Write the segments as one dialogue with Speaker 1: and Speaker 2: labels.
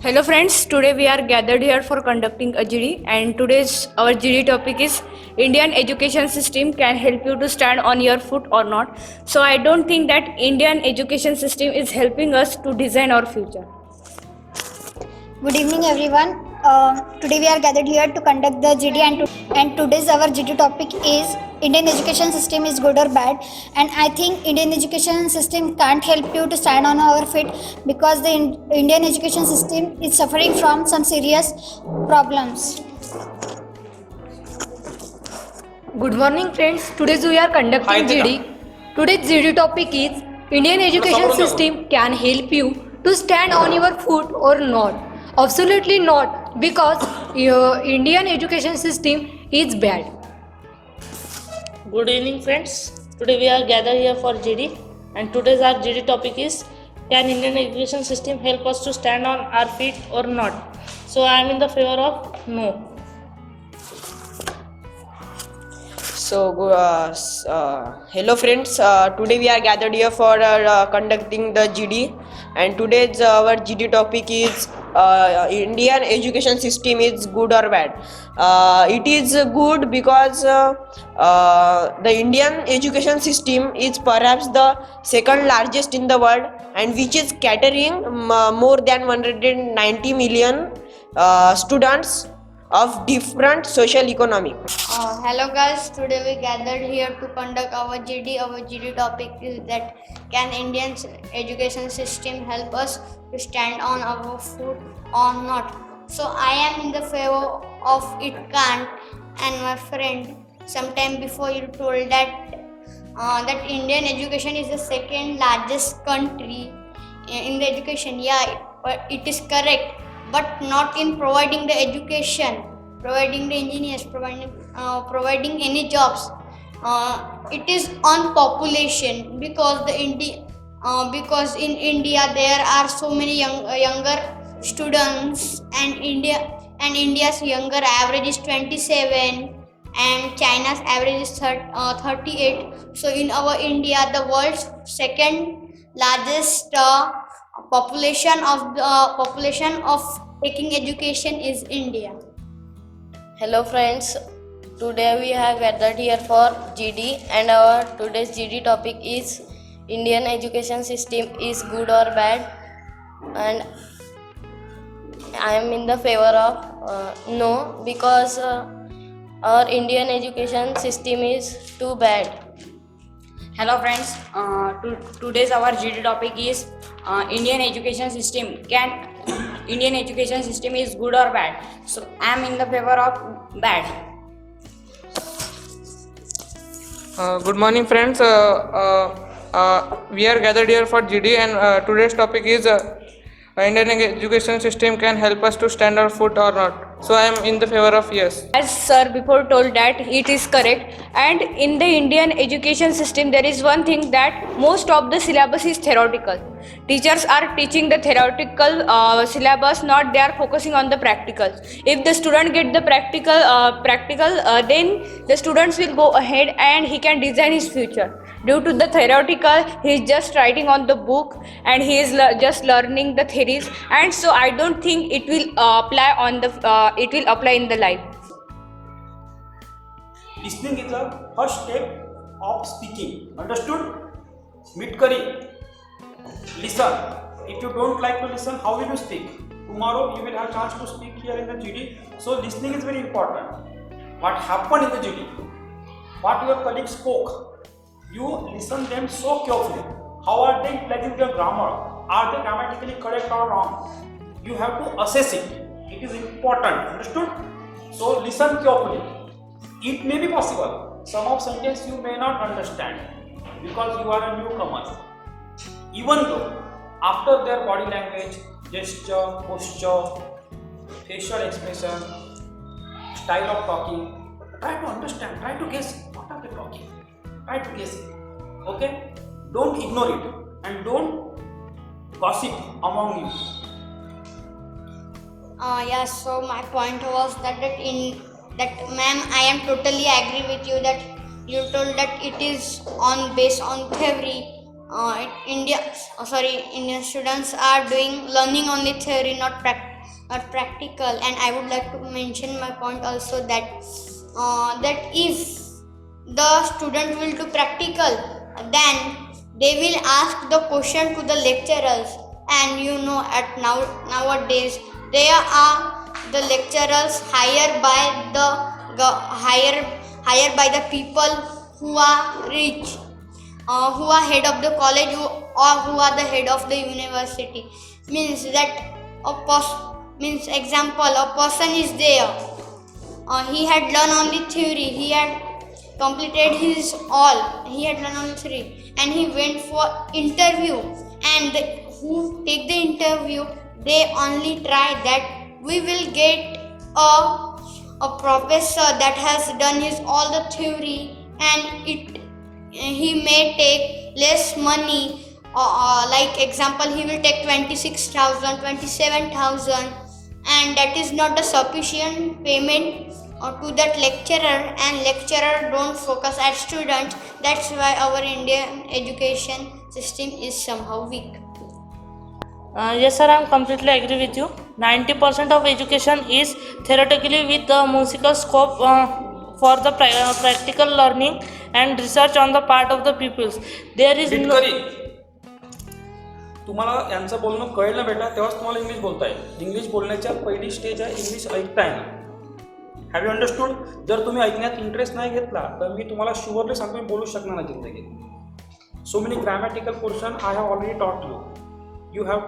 Speaker 1: Hello friends, today we are gathered here for conducting a GD and today's our GD topic is Indian education system can help you to stand on your foot or not. So I don't think that Indian education system is helping us to design our future.
Speaker 2: Good evening, everyone. Today we are gathered here to conduct the GD, and today's our GD topic is Indian education system is good or bad. And I think Indian education system can't help you to stand on our feet because the Indian education system is suffering from some serious problems.
Speaker 3: Good morning friends. Today we are conducting GD. Today's GD topic is Indian education system can help you to stand on your foot or not. Absolutely not, because your Indian education system is bad.
Speaker 4: Good evening friends. Today we are gathered here for GD and today's our GD topic is can Indian education system help us to stand on our feet or not? So I am in the favor of no.
Speaker 5: Hello friends, today we are gathered here for conducting the GD and today's our GD topic is Indian education system is good or bad. It is good because the Indian education system is perhaps the second largest in the world and which is catering more than 190 million students of different social economic.
Speaker 6: Hello guys, today we gathered here to conduct our GD. Our GD topic is that can Indian education system help us to stand on our foot or not? So I am in the favor of it can't, and my friend sometime before you told that that Indian education is the second largest country in the education. Yeah, but it is correct, but not in providing the education, providing the engineers, providing any jobs. It is on population because because in India there are so many younger students, and India's younger average is 27 and China's average is 38. So in our India, the world's second largest population of taking education is India.
Speaker 7: Hello friends, today we have gathered here for GD and our today's GD topic is Indian education system is good or bad, and I am in the favor of no, because our Indian education system is too bad.
Speaker 8: Hello friends, today's our GD topic is Indian education system is good or bad. So I am in the favor of bad.
Speaker 9: Good morning friends, we are gathered here for GD and today's topic is Indian education system can help us to stand our foot or not. So I am in the favor of yes.
Speaker 1: As sir before told that it is correct, and in the Indian education system there is one thing that most of the syllabus is theoretical. Teachers are teaching the theoretical syllabus, not they are focusing on the practical. If the student get the practical, then the students will go ahead and he can design his future. Due to the theoretical, he is just writing on the book and he is just learning the theories, and so I don't think it will apply in the life.
Speaker 10: Listening is the first step of speaking. Understood? Mitkari. Listen. If you don't like to listen, how will you speak? Tomorrow you will have chance to speak here in the GD. So listening is very important. What happened in the GD? What your colleague spoke? You listen them so carefully. How are they utilizing their grammar? Are they grammatically correct or wrong? You have to assess it. It is important. Understood? So listen carefully. It may be possible some of sentence you may not understand because you are a newcomer. Even though after their body language, gesture, posture, facial expression, style of talking, try to understand, try to guess what are they talking. Try to guess it. Okay? Don't ignore it and don't gossip among you.
Speaker 6: Yes, so my point was that ma'am, I am totally agree with you that you told that it is based on theory. Indian students are learning only theory, not practice. or practical. And I would like to mention my point also that if the student will do practical, then they will ask the question to the lecturers. And you know, at nowadays there are the lecturers hired by the people who are rich, who are head of the college, or who are the head of the university. Means that example, a person is there, he had learned only theory, he had completed his all, he had learned only theory, and he went for interview, and who take the interview, they only try that we will get a professor that has done his all the theory, and he may take less money, like example, he will take 26,000, 27,000, and that is not a sufficient payment to that lecturer, and lecturer don't focus at students. That's why our Indian education system is somehow weak.
Speaker 4: Yes sir, I am completely agree with you. 90% of education is theoretically with the musical scope for the practical learning and research on the part of the pupils. There is no...
Speaker 10: तुम्हाला यांचं बोलणं कळलं बेटा, तेव्हाच तुम्हाला English बोलता येईल. English बोलण्याच्या पहिली स्टेज आहे इंग्लिश ऐकता येणं. Have you understood? जर तुम्ही ऐकण्यात इंटरेस्ट नाही घेतला तर मी तुम्हाला शुअरली सांगतो, मी बोलू शकणार नाही जिंदगीत. So many grammatical portion I have already taught you. You have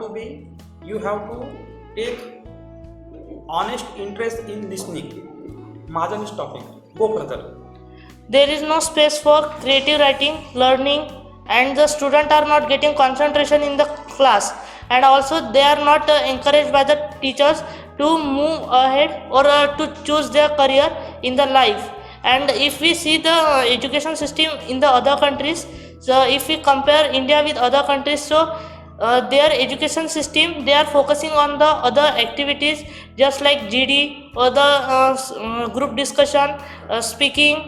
Speaker 10: to take honest interest in listening. Madani's topic. Go further.
Speaker 4: There is no space for creative writing, learning, and the students are not getting concentration in the class, and also they are not encouraged by the teachers to move ahead or to choose their career in the life. And if we see the education system in the other countries, so if we compare India with other countries, so their education system, they are focusing on the other activities just like GD or the group discussion, speaking,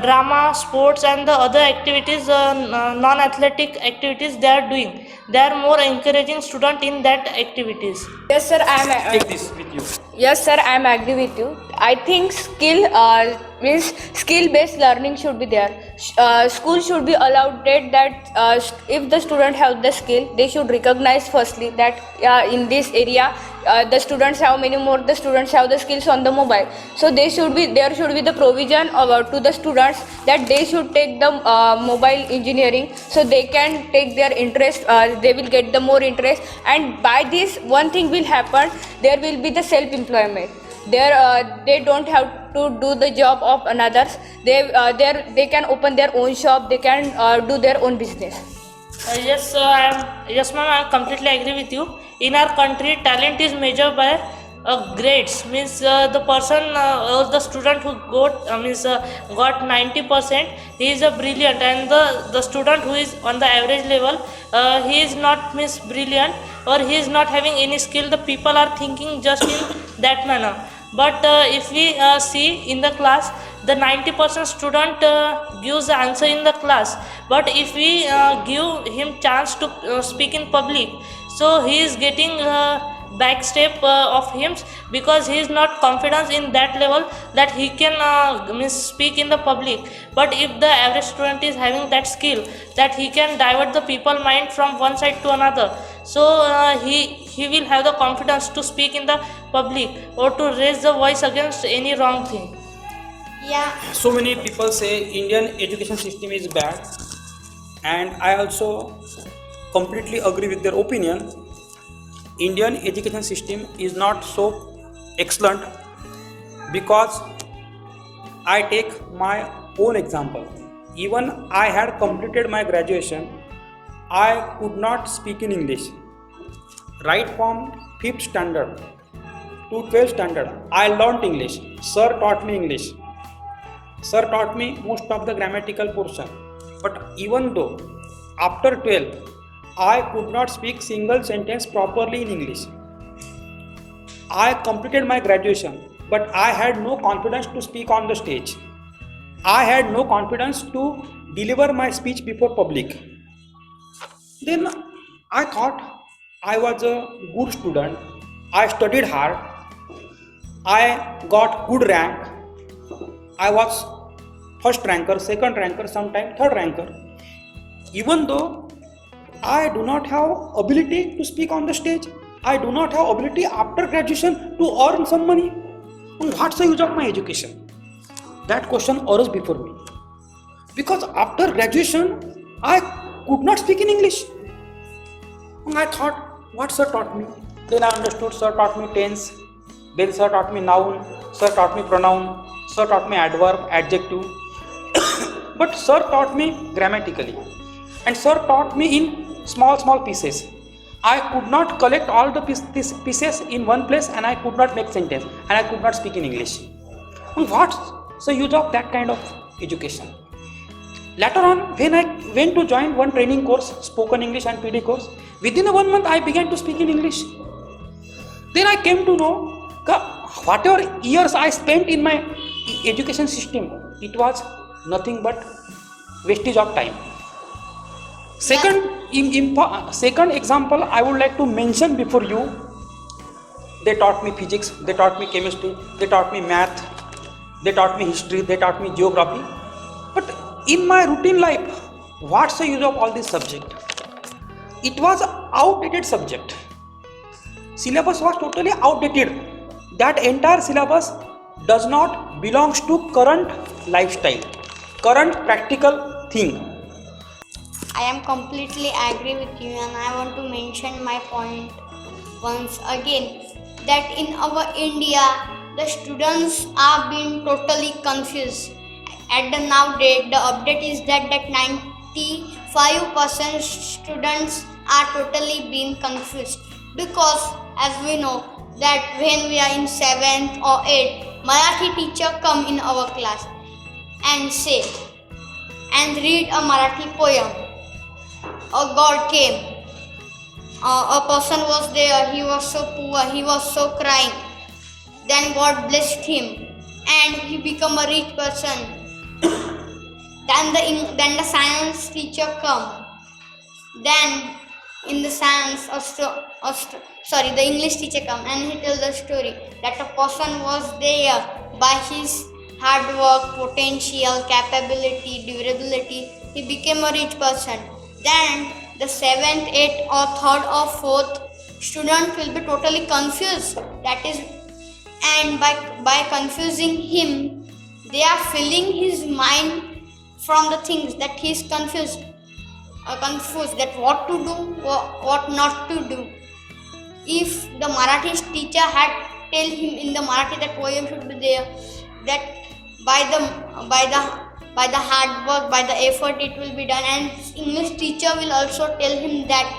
Speaker 4: drama, sports, and the other activities, non-athletic activities they are doing. They are more encouraging student in that activities.
Speaker 1: Yes sir, I am
Speaker 10: Take this with you.
Speaker 1: Yes sir, I am agree with you. I think skill based learning should be there. School should be allowed that if the student have the skill, they should recognize firstly that in this area the students have the skills on the mobile. So there should be the provision to the students that they should take the mobile engineering, so they can take their interest, they will get the more interest, and by this one thing will happen, there will be the self employment. They don't have to do the job of another's. They can open their own shop, they can do their own business.
Speaker 4: Yes ma'am, I completely agree with you. In our country, talent is measured by grades. Means the person or the student who got 90%, he is a brilliant, and the student who is on the average level, he is not brilliant, or he is not having any skill. The people are thinking just in that manner. But if we see in the class, the 90% student gives the answer in the class, but if we give him chance to speak in public, so he is getting back step of him, because he is not confident in that level that he can speak in the public. But if the average student is having that skill, that he can divert the people mind from one side to another, so he will have the confidence to speak in the public or to raise the voice against any wrong thing.
Speaker 6: Yeah.
Speaker 10: So many people say Indian education system is bad, and I also completely agree with their opinion. Indian education system is not so excellent, because I take my own example. Even I had completed my graduation, I could not speak in English. Right from 5th standard to 12th standard, I learnt English. Sir taught me English. Sir taught me most of the grammatical portion. But even though after 12th, I could not speak single sentence properly in English. I completed my graduation, but I had no confidence to speak on the stage. I had no confidence to deliver my speech before public. Then I thought I was a good student, I studied hard, I got good rank, I was first ranker, second ranker, sometime third ranker. Even though I do not have ability to speak on the stage, I do not have ability after graduation to earn some money, what's the use of my education? That question arose before me. Because after graduation, I could not speak in English. And I thought, what sir taught me? Then I understood, sir taught me tense, then sir taught me noun, sir taught me pronoun, sir taught me adverb, adjective. But sir taught me grammatically. And sir taught me in small pieces. I could not collect all the pieces in one place, and I could not make sentence, and I could not speak in English. And what's the use of that kind of education? Later on, when I went to join one training course, spoken English and PD course, within 1 month I began to speak in English. Then I came to know that whatever years I spent in my education system, it was nothing but wastage of time. Second example I would like to mention before you. They taught me physics, they taught me chemistry, they taught me math, they taught me history, they taught me geography. But in my routine life, what's the use of all this subject? It was an outdated subject. Syllabus was totally outdated. That entire syllabus does not belongs to current lifestyle, current practical thing.
Speaker 6: I am completely agree with you, and I want to mention my point once again that in our India the students are being totally confused. At the nowadays the update is that 95% students are totally being confused, because as we know that when we are in 7th or 8th, Marathi teacher come in our class and say and read a Marathi poem. A God came, a person was there, he was so poor, he was so crying. Then God blessed him and he became a rich person. Then the science teacher come. Then in the science, the English teacher come and he tell the story that a person was there by his hard work, potential, capability, durability, he became a rich person. Then the 7th, 8th or 3rd or 4th student will be totally confused. That is, and by confusing him, they are filling his mind from the things that he is confused that what to do, what not to do. If the Marathi teacher had tell him in the Marathi that poem should be there, that by the hard work, by the effort it will be done, and English teacher will also tell him that,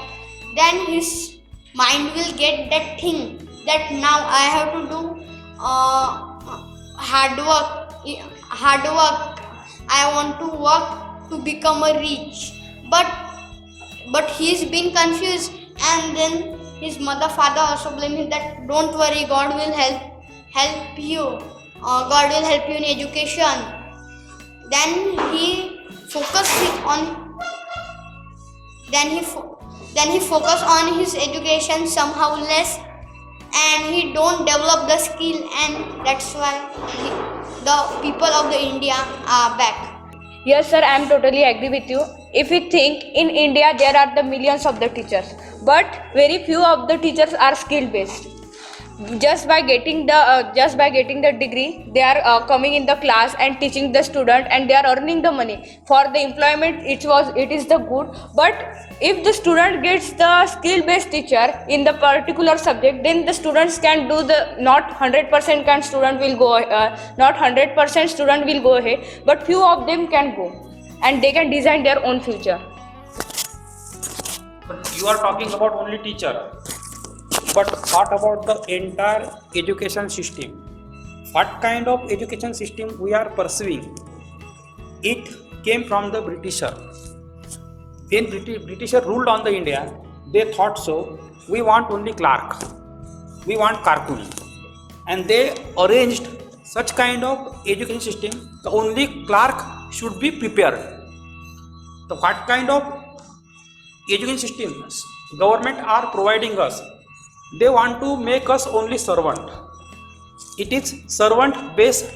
Speaker 6: then his mind will get that thing that now I have to do hard work, I want to work to become a rich. But he's been confused, and then his father also blame him that don't worry, God will help you. God will help you in education. Then he focus on his education somehow less, and he don't develop the skill, and that's why the people of the India are back.
Speaker 1: Yes, sir, I am totally agree with you. If we think in India there are the millions of the teachers, but very few of the teachers are skill based. Just by getting the degree, they are coming in the class and teaching the student, and they are earning the money for the employment. It is the good. But if the student gets the skill based teacher in the particular subject, then the students can do the not 100% can student will go not 100% student will go ahead, but few of them can go, and they can design their own future.
Speaker 10: But you are talking about only teacher. But what about the entire education system? What kind of education system we are pursuing? It came from the Britisher. When Britisher ruled on the India, they thought so, we want only clerk, we want cartoon. And they arranged such kind of education system, the only clerk should be prepared. So what kind of education systems government are providing us? They want to make us only servant. It is servant based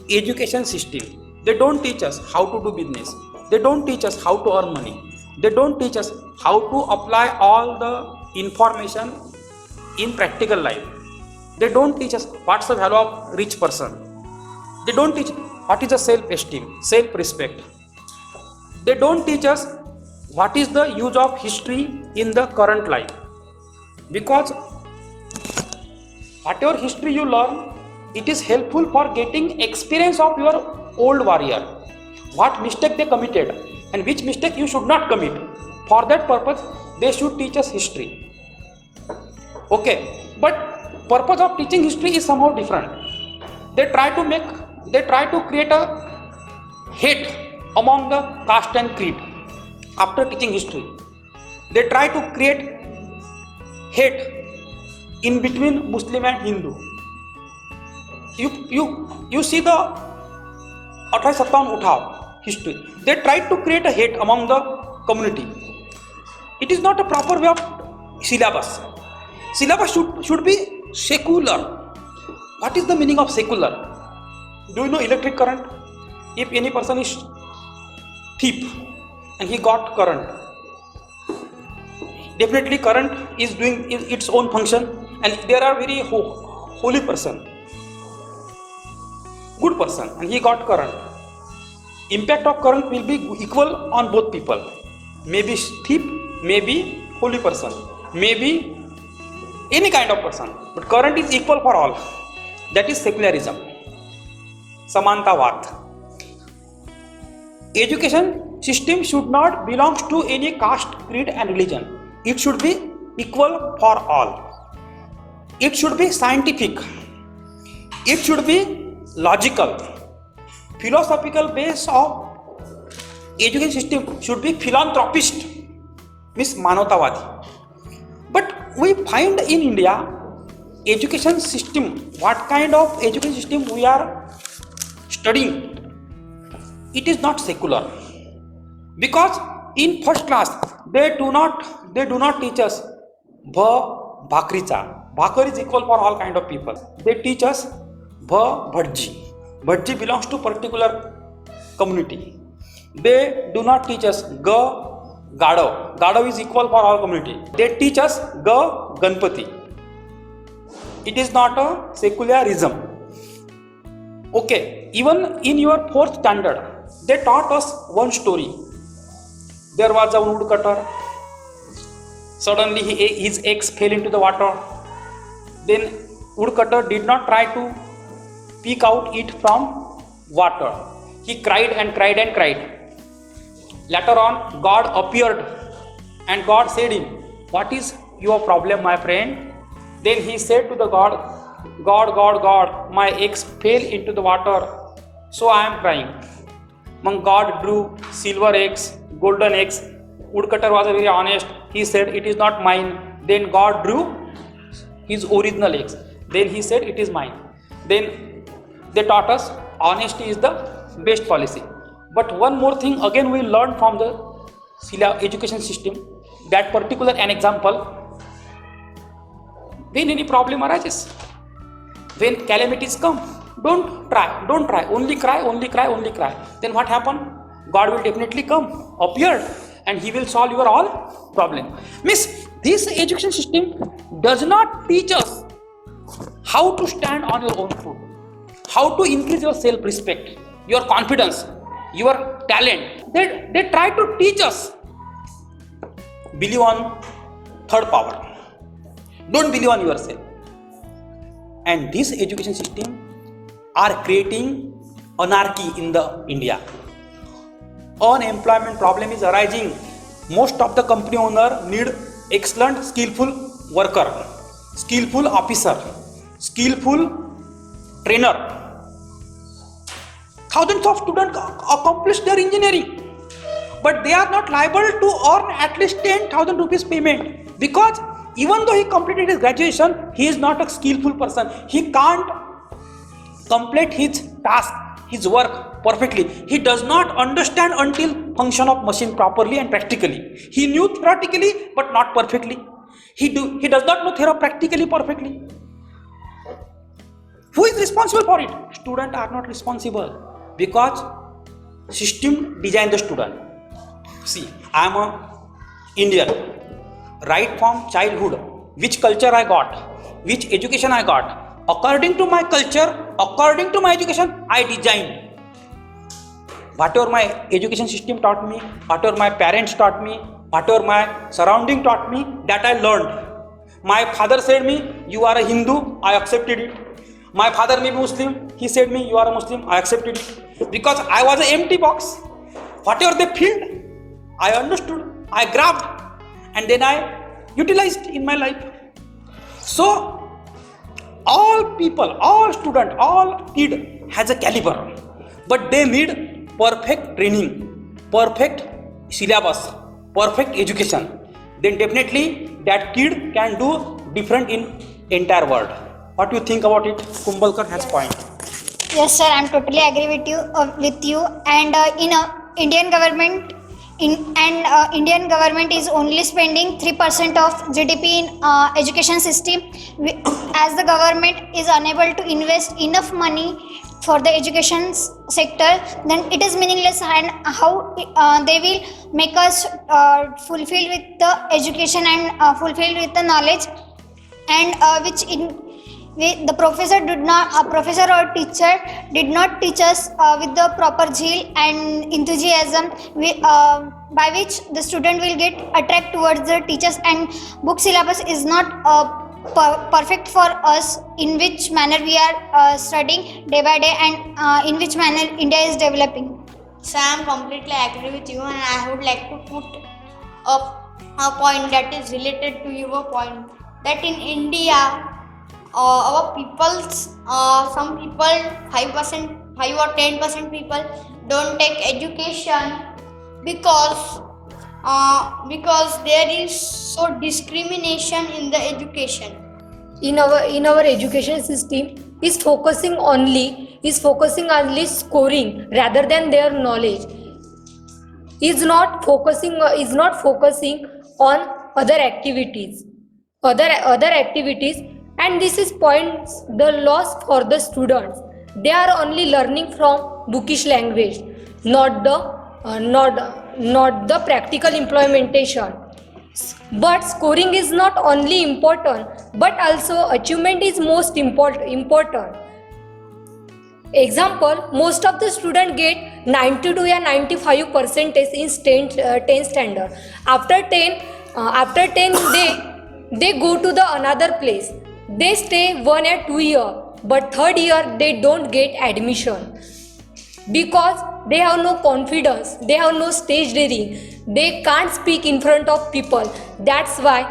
Speaker 10: education system. They don't teach us how to do business. They don't teach us how to earn money. They don't teach us how to apply all the information in practical life. They don't teach us what's the value of rich person. They don't teach what is the self-esteem, self-respect. They don't teach us what is the use of history in the current life. Because whatever history you learn, it is helpful for getting experience of your old warrior. What mistake they committed and which mistake you should not commit. For that purpose, they should teach us history. Okay, but purpose of teaching history is somehow different. They try to create a hate among the caste and creed. After teaching history, they try to create hate in between Muslim and Hindu. You see the 1857 Uthao history. They tried to create a hate among the community. It is not a proper way of syllabus. Syllabus should be secular. What is the meaning of secular? Do you know electric current? If any person is thief and he got current, definitely current is doing its own function, and there are very holy person, good person, and he got current. Impact of current will be equal on both people. Maybe thief, maybe holy person, maybe any kind of person, but current is equal for all. That is secularism, Samantavad. Education system should not belong to any caste, creed and religion. It should be equal for all. It should be scientific. It should be logical. Philosophical base of education system should be philanthropist, means Manavtavadi. But we find in India education system, what kind of education system we are studying, it is not secular. Because in first class they do not teach us Bhakricha. Bhakar is equal for all kind of people. They teach us Bhadji. Bhadji belongs to particular community. They do not teach us Gadav. Gadav is equal for all community. They teach us Ganpati. It is not a secularism. Okay, even in your 4th standard, they taught us one story. There was a woodcutter. Suddenly his axe fell into the water. Then woodcutter did not try to pick out it from water. He cried and cried and cried. Later on, God appeared and God said him, "What is your problem, my friend?" Then he said to the God, God, my axe fell into the water, so I am crying. When God drew silver axe, golden axe, woodcutter was very honest. He said, "It is not mine." Then God drew his original axe. Then he said, "It is mine." Then they taught us honesty is the best policy. But one more thing again we learned from the education system, that particular an example, when any problem arises, when calamities come, don't try, only cry. Then what happened? God will definitely come, appear, and he will solve your all problem. Miss, this education system does not teach us how to stand on your own foot, how to increase your self-respect, your confidence, your talent. They try to teach us believe on third power. Don't believe on yourself. And this education system are creating anarchy in the India. Unemployment problem is arising. Most of the company owner need excellent skillful worker, skillful officer, skillful trainer. Thousands of students accomplish their engineering, but they are not liable to earn at least 10,000 rupees payment, because even though he completed his graduation, he is not a skillful person. He can't complete his task, his work perfectly. He does not understand until function of machine properly and practically. He knew theoretically but not perfectly. He does not know theory practically perfectly. Who is responsible for it? Students are not responsible because system designed the student. See, I am a Indian, right from childhood. Which culture I got, which education I got, according to my culture, according to my education, I designed. Whatever my education system taught me, whatever my parents taught me, whatever my surrounding taught me, that I learned. My father said me, you are a Hindu, I accepted it. My father may be Muslim, he said me, you are a Muslim, I accepted it. Because I was an empty box. Whatever they filled, I understood, I grabbed, and then I utilized in my life. So, all people, all students, all kid has a caliber, but they need perfect training, perfect syllabus, perfect education. Then definitely that kid can do different in entire world. What do you think about it? Kumbalkar has point.
Speaker 2: Yes, sir. I'm totally agree with you. And Indian government. Indian government is only spending 3% of GDP in education system. As the government is unable to invest enough money for the education sector, then it is meaningless. And how they will make us fulfilled with the education and fulfilled with the knowledge, and the professor or teacher did not teach us with the proper zeal and enthusiasm, by which the student will get attract towards the teachers, and book syllabus is not perfect for us, in which manner we are studying day by day, and in which manner India is developing.
Speaker 6: So I am completely agree with you, and I would like to put a point that is related to your point, that in India, our people's, some people, 5% or 10% people don't take education because there is so discrimination in the education.
Speaker 3: In our education system is focusing only scoring rather than their knowledge. Is not focusing on other activities, and this is points the loss for the students. They are only learning from bookish language, not the practical implementation. But scoring is not only important, but also achievement is most important. Example, most of the students get 92 or 95% in 10th standard. After 10 they go to the another place. They stay 1 or 2 years, but third year they don't get admission because they have no confidence, they have no stage daring, they can't speak in front of people. That's why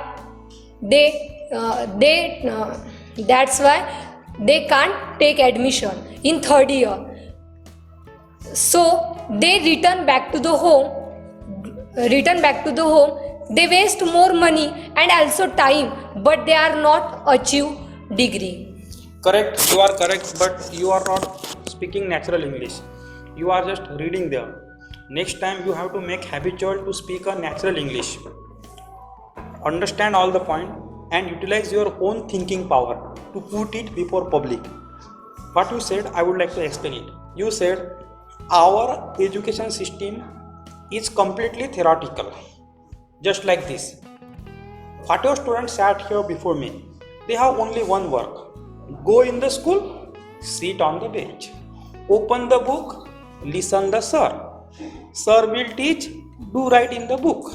Speaker 3: they can't take admission in third year. So they return back to the home. They waste more money and also time, but they are not achieve degree.
Speaker 10: Correct, you are correct, but you are not speaking natural English. You are just reading there. Next time you have to make habitual to speak a natural English. Understand all the point and utilize your own thinking power to put it before public. What you said, I would like to explain it. You said our education system is completely theoretical. Just like this. Whatever students sat here before me, they have only one work. Go in the school, sit on the bench. Open the book, listen the sir. Sir will teach, do write in the book.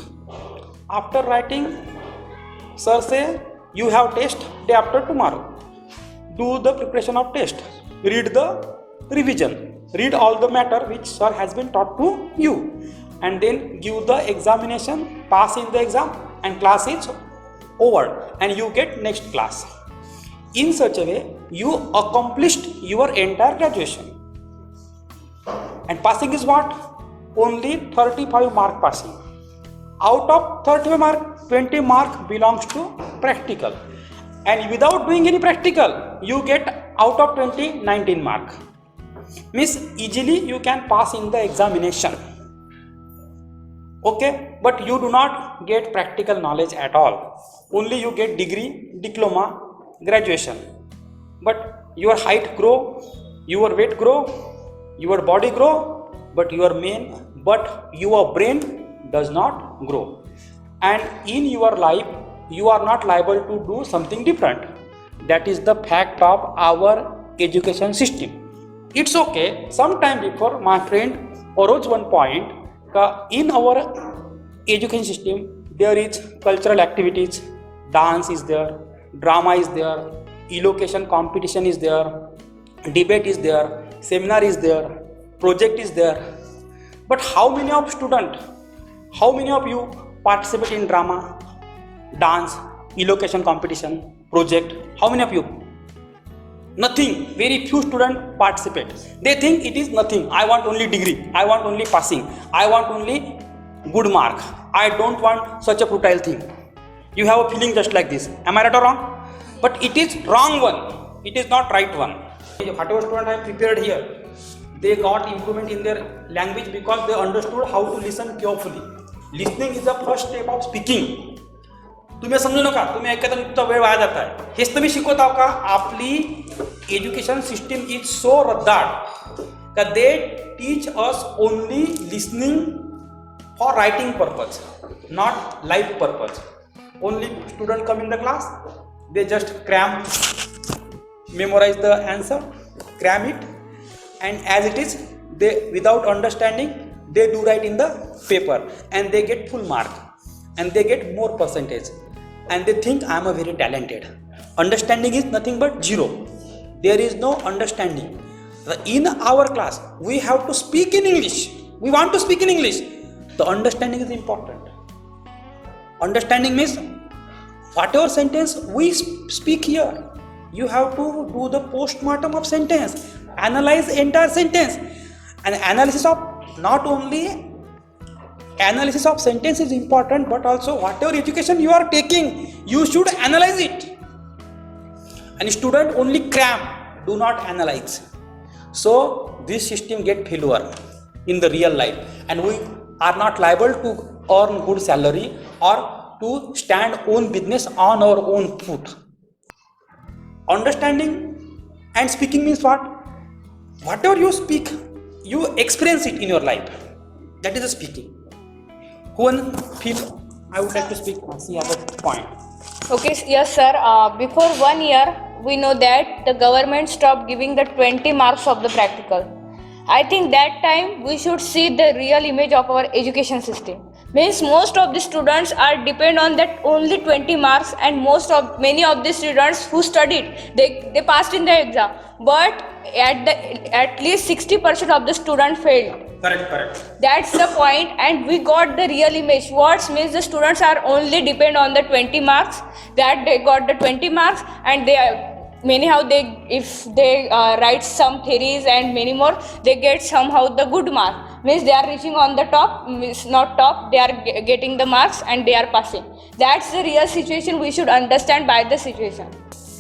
Speaker 10: After writing, sir say, you have test day after tomorrow. Do the preparation of test. Read the revision. Read all the matter which sir has been taught to you. And then give the examination, pass in the exam, and class is over and you get next class. In such a way, you accomplished your entire graduation. And passing is what? Only 35 mark passing. Out of 35 mark, 20 mark belongs to practical. And without doing any practical, you get out of 20, 19 mark. Means easily you can pass in the examination. Okay, but you do not get practical knowledge at all. Only you get degree, diploma, graduation. But your height grow, your weight grow, your body grow, but your brain does not grow. And in your life, you are not liable to do something different. That is the fact of our education system. It's okay. Sometime before, my friend arose one point. In our education system, there is cultural activities, dance is there, drama is there, elocution competition is there, debate is there, seminar is there, project is there. But how many of you participate in drama, dance, elocution competition, project? How many of you? Nothing. Very few students participate. They think it is nothing. I want only degree. I want only passing. I want only good mark. I don't want such a futile thing. You have a feeling just like this. Am I right or wrong? But it is wrong one. It is not right one. Whatever student I prepared here, they got improvement in their language because they understood how to listen carefully. Listening is the first step of speaking. तुम्ही समजू नका, तुम्ही ऐकता तुमचा वेळ via जात आहे. हेच तुम्ही शिकवत आहो का? आपली एज्युकेशन सिस्टीम इज सो रद्दाड का they teach us only listening for writing purpose, not life purpose. Only student come in the class, they just memorize the answer, cram it, and as it is, they without understanding they do write in the paper and they get full mark and they get more percentage and they think I am a very talented. Understanding is nothing but zero. There is no understanding. In our class we have to speak in English. We want to speak in English. The understanding is important. Understanding means whatever sentence we speak here, you have to do the post-mortem of sentence, analyze entire sentence. And analysis of not only analysis of sentence is important, but also whatever education you are taking, you should analyze it. And student only cram, do not analyze. So this system get failure in the real life, and we are not liable to earn good salary or to stand own business on our own foot. Understanding and speaking means what? Whatever you speak, you experience it in your life. That is the speaking. Who feel I would like to speak? See other point.
Speaker 1: Okay, yes sir. Before 1 year, we know that the government stopped giving the 20 marks of the practical. I think that time we should see the real image of our education system. Means most of the students are depend on that only 20 marks, and many of the students who studied, they passed in the exam, but at least 60% of the students failed.
Speaker 10: Correct.
Speaker 1: That's the point, and we got the real image. What means the students are only depend on the 20 marks, that they got the 20 marks, and if they write some theories and many more, they get somehow the good mark. Means they are reaching on the top, means not top, they are getting the marks and they are passing. That's the real situation. We should understand by the situation.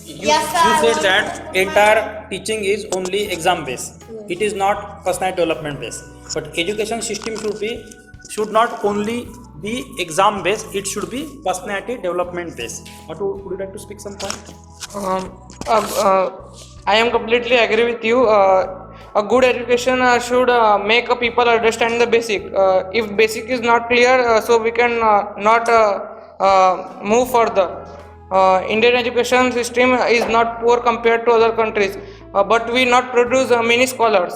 Speaker 10: You said that entire teaching is only exam based. It is not personality development based. But education system should not only be exam based, it should be personality development based. Would you like to speak some point?
Speaker 9: I am completely agree with you. A good education should make people understand the basic. If basic is not clear, so we can not move further. Indian education system is not poor compared to other countries, but we not produce many scholars.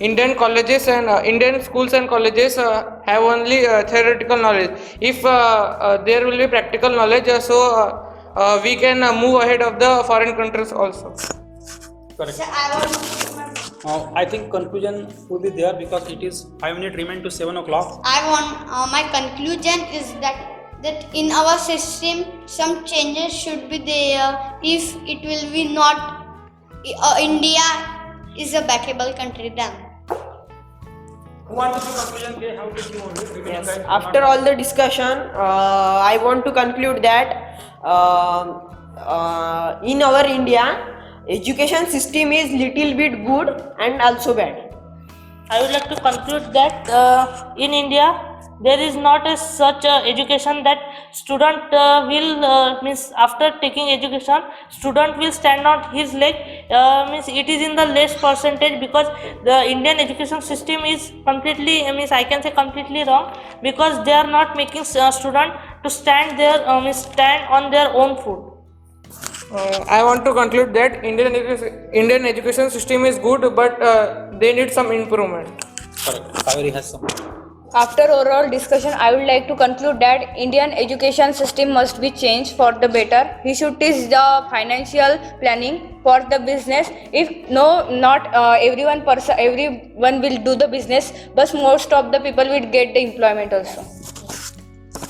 Speaker 9: Indian colleges and Indian schools and colleges have only theoretical knowledge. If there will be practical knowledge, so we can move ahead of the foreign countries also.
Speaker 10: Correct. I think conclusion will be there because it is 5 minutes remain to 7 o'clock.
Speaker 6: My conclusion is that in our system some changes should be there. If it will be not, India is a backable country then.
Speaker 10: Who wants to conclusion? How did you want it?
Speaker 5: Yes. After all the discussion, I want to conclude that in our India, education system is little bit good and also bad.
Speaker 4: I would like to conclude that in India, there is not a such education that student will means after taking education student will stand on his leg, means it is in the less percentage, because the Indian education system is completely, means I can say completely wrong, because they are not making student to stand there, stand on their own foot.
Speaker 9: I want to conclude that Indian education system is good, but they need some improvement.
Speaker 10: Correct. Kaveri has some.
Speaker 1: After overall discussion, I would like to conclude that Indian education system must be changed for the better. He should teach the financial planning for the business. If not everyone will do the business, but most of the people will get the employment also.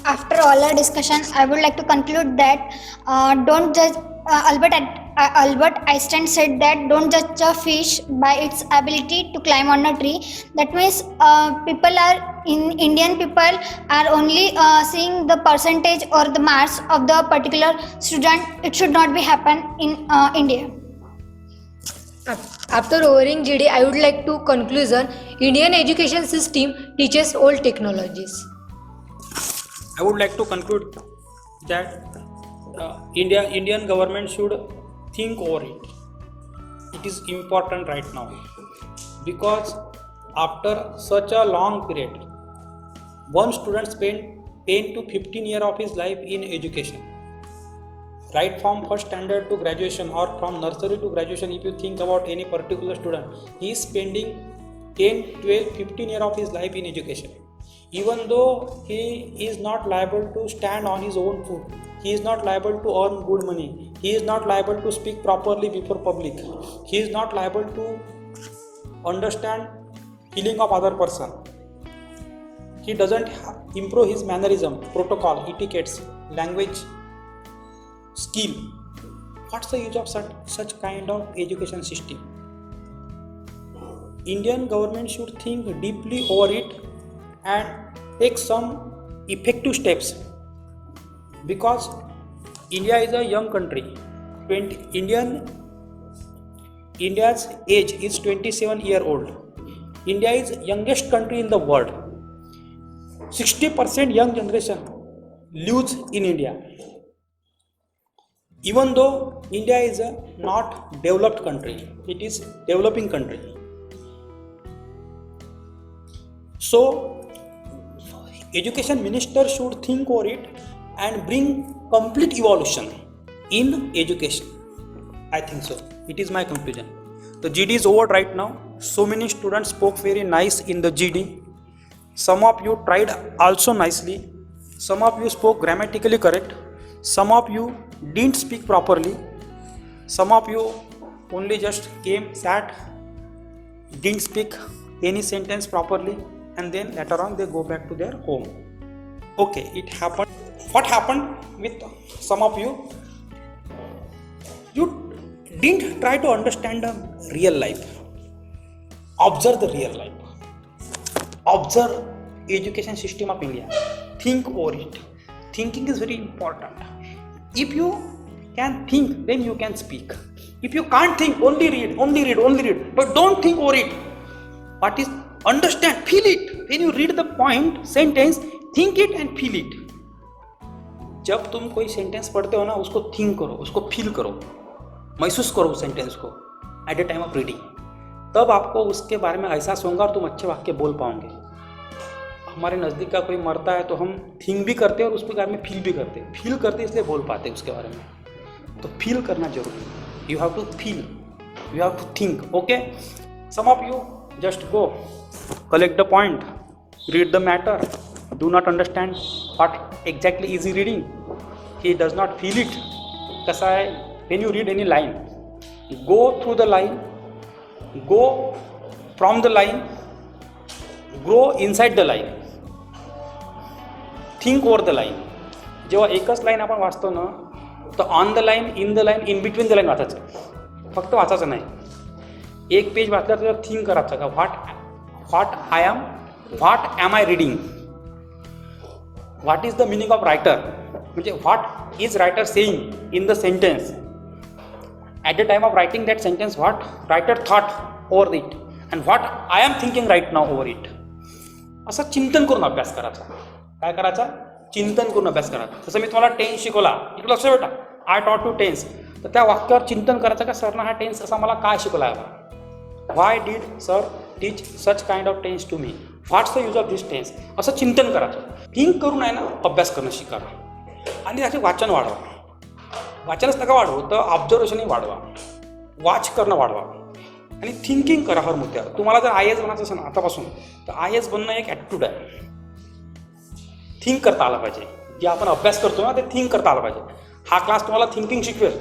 Speaker 2: After all our discussion, I would like to conclude that don't judge. Albert Einstein said that don't judge a fish by its ability to climb on a tree. That means Indian people are only seeing the percentage or the marks of the particular student. It should not be happen in India.
Speaker 3: After overhearing GD, I would like to conclusion. Indian education system teaches old technologies.
Speaker 10: I would like to conclude that Indian government should think over it. It is important right now, because after such a long period, one student spent 10 to 15 years of his life in education. Right from first standard to graduation, or from nursery to graduation, if you think about any particular student, he is spending 10, 12, 15 years of his life in education. Even though he is not liable to stand on his own foot, he is not liable to earn good money, he is not liable to speak properly before public, he is not liable to understand feeling of other person, he doesn't improve his mannerism, protocol, etiquettes, language, skill. What's the use of such kind of education system? Indian government should think deeply over it and take some effective steps, because India is a young country. India's age is 27 years old. India is youngest country in the world. 60% young generation lives in India. Even though India is a not developed country, it is developing country. So education minister should think over it and bring complete evolution in education. I think so. It is my conclusion. The GD is over right now. So many students spoke very nice in the GD. Some of you tried also nicely. Some of you spoke grammatically correct. Some of you didn't speak properly. Some of you only just came, sat, didn't speak any sentence properly, and then later on they go back to their home. Okay, it happened. What happened with some of you? You didn't try to understand the real life. Observe the real life. Observe education system of India. Think over it. Thinking is very important. If you can think, then you can speak. If you can't think, only read. But don't think over it. What is understand, feel it. When you read the point, sentence, think it and feel it. जब तुम कोई sentence पढ़ते हो ना, उसको think करो, उसको feel करो, महसूस करो उस सेंटेंस को at the time of reading. तब आपको उसके बारे में एहसास होगा और तुम अच्छे वाक्य बोल पाओगे. हमारे नज़दीक का कोई मरता है तो हम थिंक भी करते हैं और उसके बारे में फील भी करते हैं. फील करते इसलिए बोल पाते हैं उसके बारे में. तो फील करना जरूरी है. You have to feel, you have to think. Okay, some of you just go, collect the point, read the matter, do not understand what exactly is he reading, he does not feel it. कसा है, when you read any line, go through the line, go from the line, grow inside the line, think over the line. जेव्हा एकच line आपण वाचतो ना, तर on the line, in the line, in between the line वाचायचं, फक्त वाचायचं नाही. एक पेज वाचल्यावर त्याला थिंक करायचं का, what am I reading, what is the meaning of writer, म्हणजे what is writer saying in the sentence. At the time of writing that sentence, what writer thought over it and what I am thinking right now over it. असं चिंतन करून अभ्यास करायचा. काय करायचा? चिंतन करून अभ्यास करायचा. जसं मी तुम्हाला टेन्स शिकवला, इकडे लक्ष बेटा, आय टॉट टू टेन्स, तर त्या वाक्यावर चिंतन करायचं का सरनं हा टेन्स असा मला काय शिकवला आहे, why did sir teach such kind of tense to me, what's the use of this tense, असं चिंतन करायचं. थिंक करून आहे ना अभ्यास करणं शिका. आणि त्याचे वाचन वाढवा. वाचनच नका वाढवू तर ऑब्झर्वेशनही वाढवा, वाच करणं वाढवा आणि थिंकिंग करा हर मुद्द्यावर. तुम्हाला जर आय एस बनायचं असेल ना आतापासून, तर आय एस बनणं एक ॲटिट्यूड आहे. थिंक करता आलं पाहिजे. जे आपण अभ्यास करतो ना ते थिंक करता आलं पाहिजे. हा क्लास तुम्हाला थिंकिंग शिकवेल.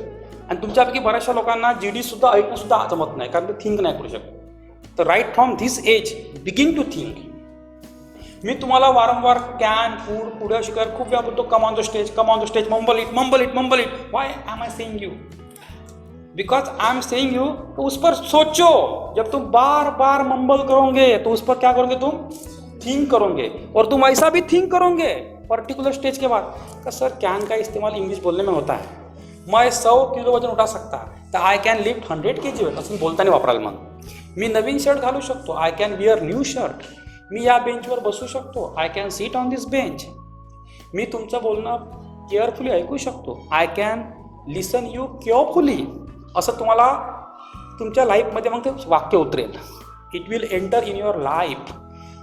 Speaker 10: आणि तुमच्यापैकी बऱ्याचशा लोकांना GD ऐकणंसुद्धा जमत नाही, कारण ते थिंक नाही करू शकत. तर right from this age begin to think. मी तुम्हाला वारंवार कॅन फूड पुढे शिकायला खूप वेळा बोलतो, come on the stage, come on the stage, mumble it, mumble it, mumble it. Why am I saying you? Because I am saying you तो उस पर सोचो. जब तुम बार बार मम्बल करोगे तो उस पर क्या करोगे तुम? थिंक करोगे. और तुम ऐसा भी थिंक करोगे पर्टिकुलर स्टेज के बाद का सर कैन का इस्तेमाल इंग्लिश बोलने में होता है, मैं 100 किलो वजन उठा सकता, तर I can lift 100 kg weight असं बोलताना वापराल. मग मी नवीन शर्ट घालू शकतो, I can wear new shirt. मी या बेंचवर बसू शकतो, I can seat on this bench. मी तुमचं बोलणं केअरफुली ऐकू शकतो, I can listen you carefully. असं तुम्हाला तुमच्या लाईफमध्ये मग ते वाक्य उतरेल. It will enter in your life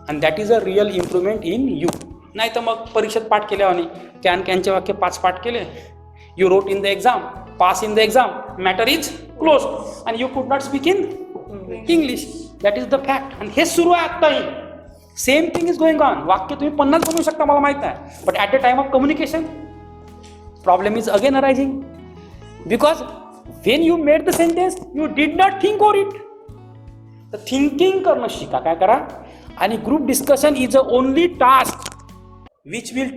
Speaker 10: and that is a real improvement in you. नाही तर मग परीक्षेत पाठ केल्यावानी कॅनचे वाक्य 5 पाठ केले, you wrote in the exam, pass in the exam, matter is close and you could not speak in English. That is the fact. आणि हे सुरू आहे आत्ताही. Same thing is going on. वाक्य तुम्ही 50 बनवू शकता मला माहीत आहे, but at the time of communication problem is again arising. Because when you made the sentence you did not think over it. तर थिंकिंग करणं शिका. काय करा? आणि group discussion is a only task which will